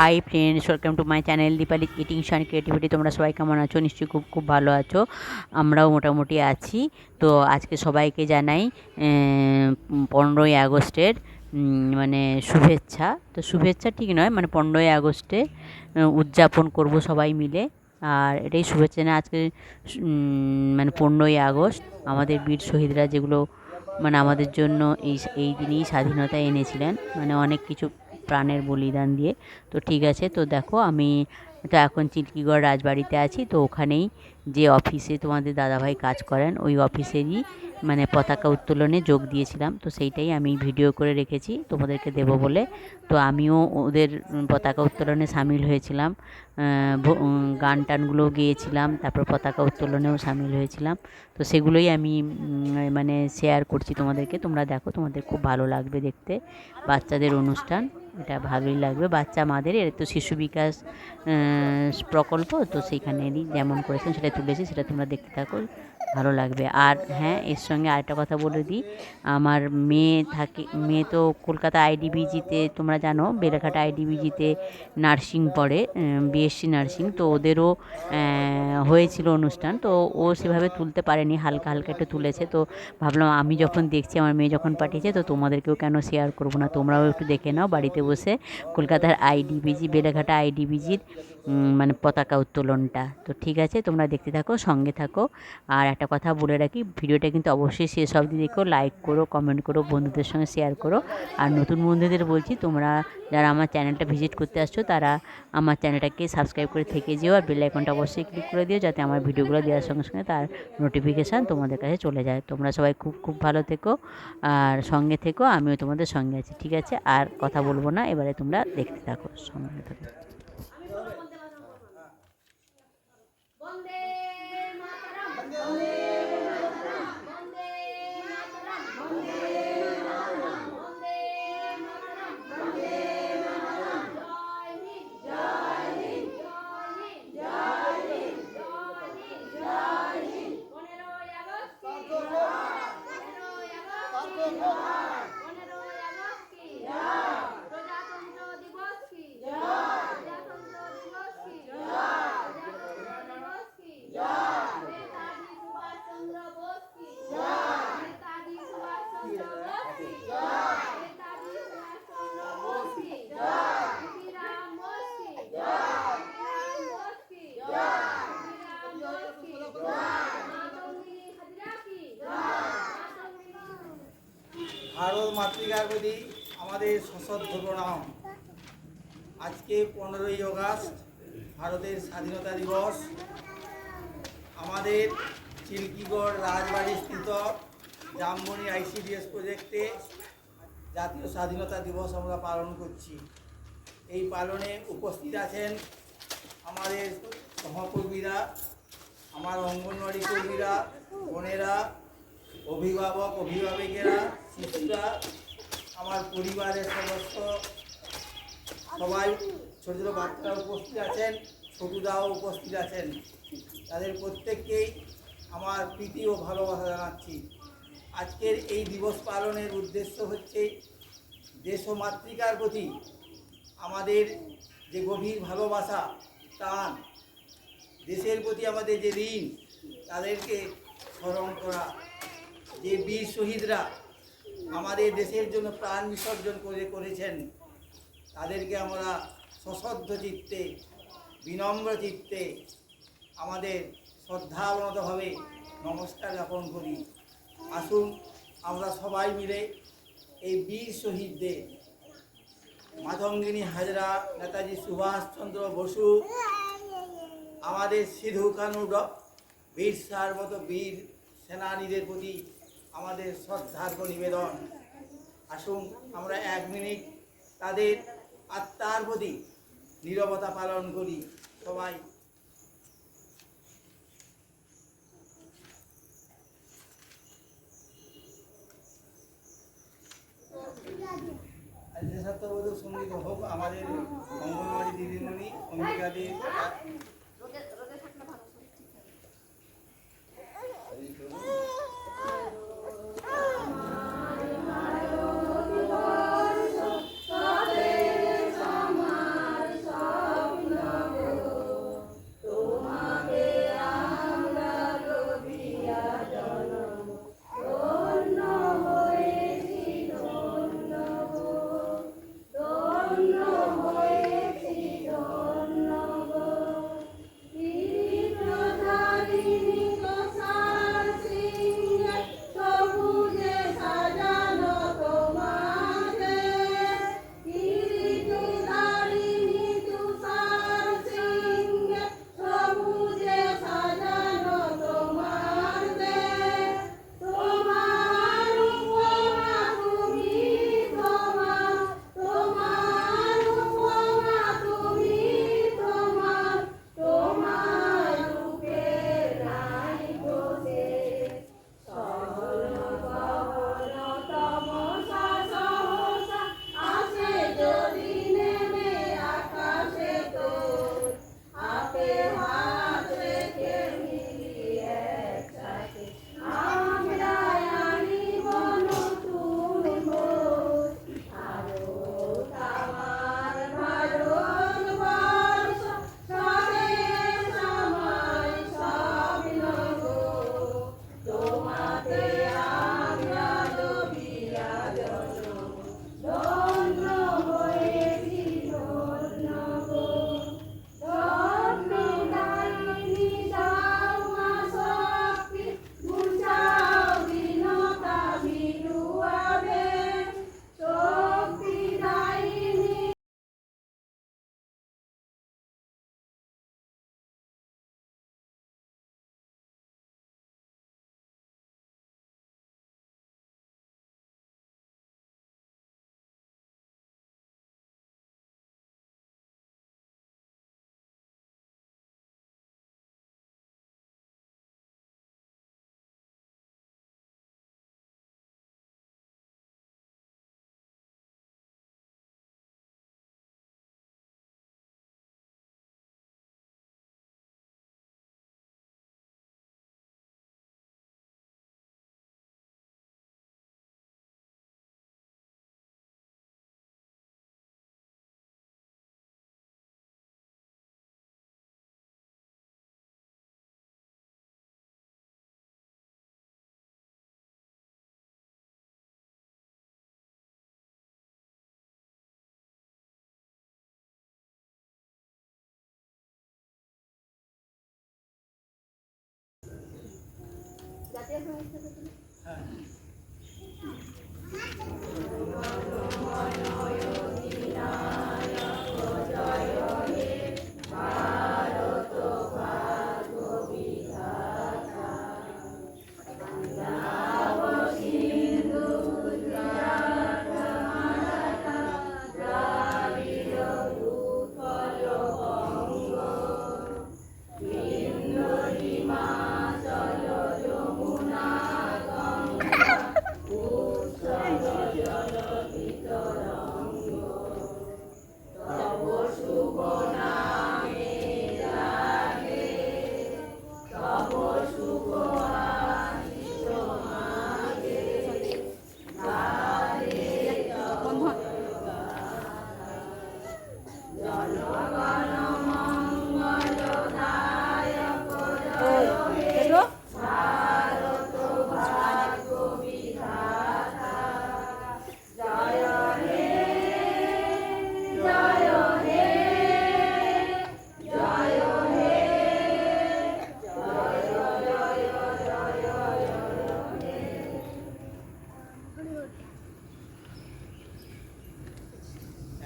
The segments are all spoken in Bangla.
Hi friends, welcome to my channel Dipali eating and creativity. তোমরা সবাই কেমন আছো? নিশ্চয়ই খুব খুব ভালো আছো। আমরাও মোটামুটি আছি। তো আজকে সবাইকে জানাই 15ই আগস্টের মানে শুভেচ্ছা। তো শুভেচ্ছা ঠিক নয়, মানে 15ই আগস্টে উদযাপন করব সবাই মিলে। আর এটাই শুভেচ্ছা না, আজকে মানে 15ই আগস্ট আমাদের বীর শহীদরা যেগুলো মানে আমাদের জন্য এই দিনেই স্বাধীনতা এনেছিলেন, মানে অনেক কিছু প্রাণের বলিদান দিয়ে। তো ঠিক আছে, তো দেখো আমি তো এখন চিল্কিগড় রাজবাড়িতে আছি। তো ওখানেই যে অফিসে তোমাদের দাদাভাই কাজ করেন, ওই অফিসেরই মানে পতাকা উত্তোলনে যোগ দিয়েছিলাম। তো সেইটাই আমি ভিডিও করে রেখেছি তোমাদেরকে দেব বলে। তো আমিও ওদের পতাকা উত্তোলনে সামিল হয়েছিলাম, গান টানগুলো গেয়েছিলাম, তারপর পতাকা উত্তোলনেও সামিল হয়েছিলাম। তো সেগুলোই আমি মানে শেয়ার করছি তোমাদেরকে। তোমরা দেখো, তোমাদের খুব ভালো লাগবে দেখতে। বাচ্চাদের অনুষ্ঠান, এটা ভালোই লাগবে। বাচ্চা মাদের এর তো শিশু বিকাশ প্রকল্প, তো সেইখানেরই যেমন করেছেন সেটা তুলেছি, সেটা তোমরা দেখতে থাকো, ভালো লাগবে। আর হ্যাঁ, এর সঙ্গে আরেকটা কথা বলে দিই, আমার মেয়ে তো কলকাতা আইডিবিজিতে, তোমরা জানো বেলেঘাটা আইডিবিজিতে নার্সিং পড়ে, বিএসসি নার্সিং। তো ওদেরও হয়েছিল অনুষ্ঠান, তো ও সেভাবে তুলতে পারেনি, হালকা হালকা একটু তুলেছে। তো ভাবলাম আমি যখন দেখছি, আমার মেয়ে যখন পাঠিয়েছে, তো তোমাদেরকেও কেন শেয়ার করবো না, তোমরাও একটু দেখে নাও বাড়িতে বসে কলকাতার আইডিবিজি, বেলেঘাটা আইডিবিজির মানে পতাকা উত্তোলনটা। তো ঠিক আছে, তোমরা দেখতে থাকো, সঙ্গে থাকো। আর একটা কথা বলে রাখি, ভিডিওটা কিন্তু অবশ্যই শেষ অবধি দেখো, লাইক করো, কমেন্ট করো, বন্ধুদের সঙ্গে শেয়ার করো। আর নতুন বন্ধুদের বলছি, তোমরা যারা আমার চ্যানেলটা ভিজিট করতে আসছো, তারা আমার চ্যানেলটাকে সাবস্ক্রাইব করে থেকে যেও, আর বেল আইকনটা অবশ্যই ক্লিক করে দিও, যাতে আমার ভিডিওগুলো দেওয়ার সঙ্গে সঙ্গে তার নোটিফিকেশান তোমাদের কাছে চলে যায়। তোমরা সবাই খুব খুব ভালো থেকো আর সঙ্গে থেকো, আমিও তোমাদের সঙ্গে আছি। ঠিক আছে, আর কথা বলবো না, এবারে তোমরা দেখতে থাকো, সঙ্গে থাকো। বন্দে মাতরম, বন্দে মাতরম, বন্দে মাতরম, বন্দে মাতরম, বন্দে মাতরম, বন্দে মাতরম। জয় হিন্দ, জয় হিন্দ, জয় হিন্দ, জয় হিন্দ, জয় হিন্দ, জয় হিন্দ। 15ই আগস্ট কি জয়, 15ই আগস্ট কি জয়, 15ই আগস্ট কি জয়, প্রজাতন্ত্র দিবস কি জয়, প্রজাতন্ত্র দিবস কি জয়, নেতাজি সুভাষচন্দ্র বোস কি জয়, নেতাজি সুভাষচন্দ্র বোস কি জয়, নেতাজি সুভাষচন্দ্র বোস কি জয়, ক্ষুদিরাম বোস কি জয়, ক্ষুদিরাম বোস কি জয়, ক্ষুদিরাম বোস কি জয়, মাতঙ্গিনী হাজরা কি জয়, মাতঙ্গিনী। ভারত মাতৃকার প্রতি আমাদের সশ্রদ্ধ প্রণাম। আজকে 15ই আগস্ট ভারতের স্বাধীনতা দিবস। আমাদের চিল্কিগড় রাজবাড়ি স্থিত জামবনি আইসিডিএস প্রজেক্টে জাতীয় স্বাধীনতা দিবস আমরা পালন করছি। এই পালনে উপস্থিত আছেন আমাদের সহকর্মীরা, আমার অঙ্গনওয়াড়ি কর্মীরা, বোনেরা, অভিভাবক অভিভাবিকেরা, শিশুরা, আমার পরিবারের সদস্য সবাই, ছোটো ছোটো বাচ্চারা উপস্থিত আছেন, ছোটুদাও উপস্থিত আছেন। তাদের প্রত্যেককেই আমার প্রীতি ও ভালোবাসা জানাচ্ছি। আজকের এই দিবস পালনের উদ্দেশ্য হচ্ছে দেশ ও মাতৃকার প্রতি আমাদের যে গভীর ভালোবাসা, টান, দেশের প্রতি আমাদের যে ঋণ, তাদেরকে স্মরণ করা। যে বীর শহীদরা আমাদের দেশের জন্য প্রাণ বিসর্জন করেছেন, তাদেরকে আমরা সশ্রদ্ধ চিত্তে, বিনম্র চিত্তে আমাদের শ্রদ্ধাবনতভাবে নমস্কার জ্ঞাপন করি। আসুন আমরা সবাই মিলে এই বীর শহীদদের, মাতঙ্গিনী হাজরা, নেতাজি সুভাষচন্দ্র বসু, আমাদের সিধু কানু, বীরসার মতো বীর সেনানীদের প্রতি আমাদের শ্রদ্ধার্ঘ নিবেদন। আসুন আমরা 1 মিনিট তাদের আত্মার প্রতি নীরবতা পালন করি সবাই। দেশাত্মবোধক সঙ্গীত হোক আমাদের অঙ্গনওয়াড়ি দিদিমণি অম্বিকাদের।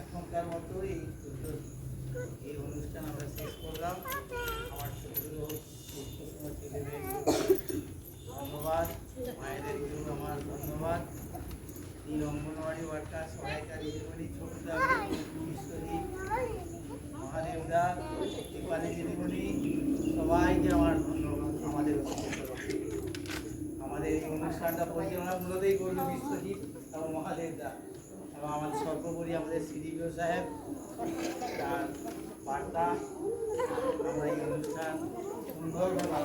এখনকার মতো এই অনুষ্ঠান আমরা শেষ করলাম। আমার ছোট ছোট ছেলেদের ধন্যবাদ, মায়েদেরকেও আমার ধন্যবাদ। তিন অঙ্গনওয়াড়ি ওয়ার্কার, সহায়িকা, দিদিমণি, ছোটদা, বিশ্বজিৎ, মহাদেবদা, দীপালি দিদিমণি, সবাইকে আমার ধন্যবাদ। আমাদের এই অনুষ্ঠানটা পরিচালনা মূলতই করলো বিশ্বজিৎ এবং মহাদেবদা এবং আমাদের সর্বোপরি আমাদের সিডিপিও সাহেব, তার বার্তা আমরা এই অনুষ্ঠান সুন্দরভাবে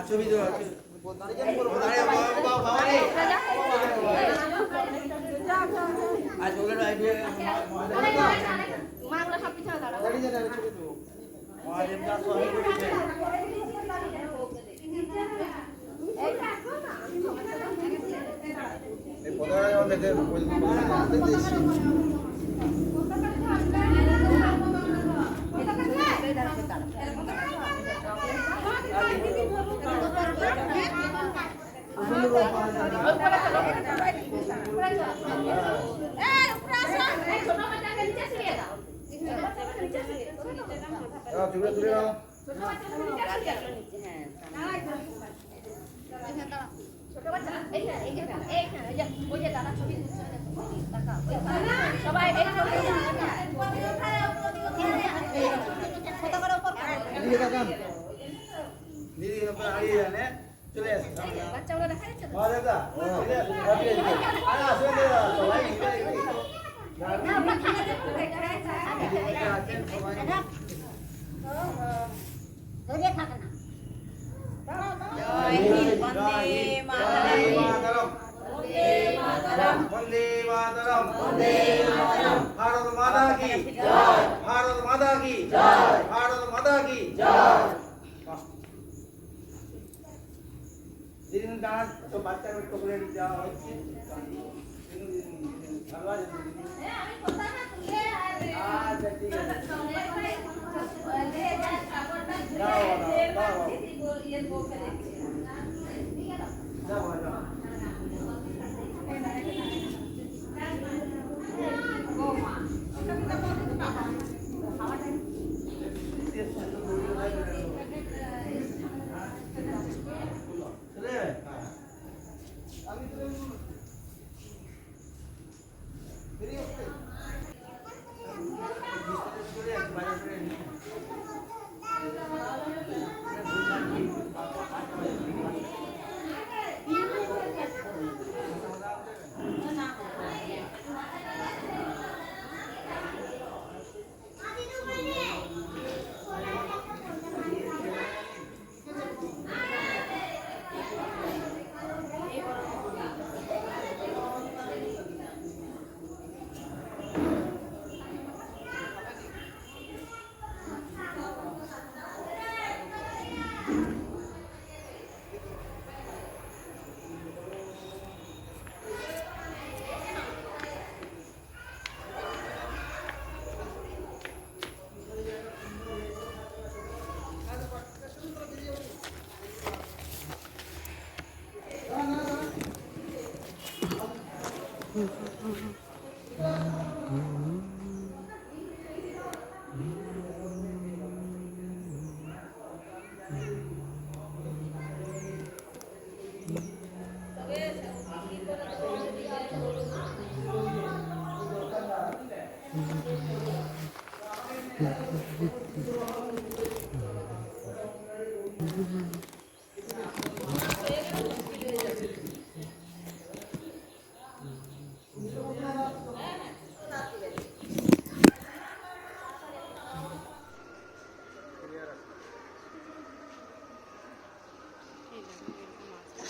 ছবি দেওয়া দিদি হারিয়ে জানে চলে আসে वंदे मातरम, भारत माता की जय, भारत माता की जय, भारत माता की जय। दिन गाना तो बच्चा को चॉकलेट दिया होती है, हलवा देती है। आज ठीक है। जाओ जाओ जाओ।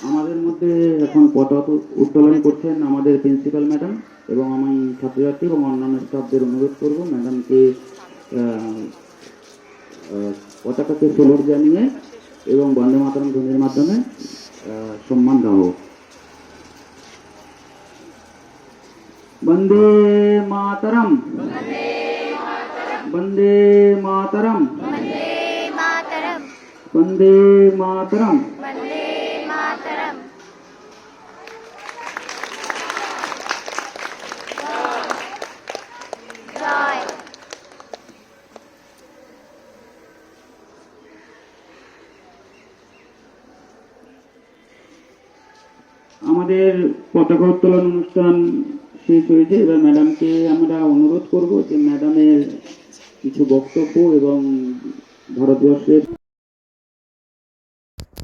আমাদের মধ্যে এখন পতাকা উত্তোলন করছেন আমাদের প্রিন্সিপাল ম্যাডাম, এবং আমি ছাত্রছাত্রী এবং অন্যান্য স্টাফদের অনুরোধ করব ম্যাডামকে পতাকাকে সেলুট জানিয়ে এবং বন্দে মাতরম ধ্বনির মাধ্যমে সম্মান দেওয়া হোক। বন্দে মাতরম, বন্দে মাতরম, বন্দে মাতরম। আমাদের পতাকা উত্তোলন অনুষ্ঠান শেষ হয়েছে। এবার ম্যাডামকে আমরা অনুরোধ করব যে ম্যাডামের কিছু বক্তব্য এবং ভারতবর্ষের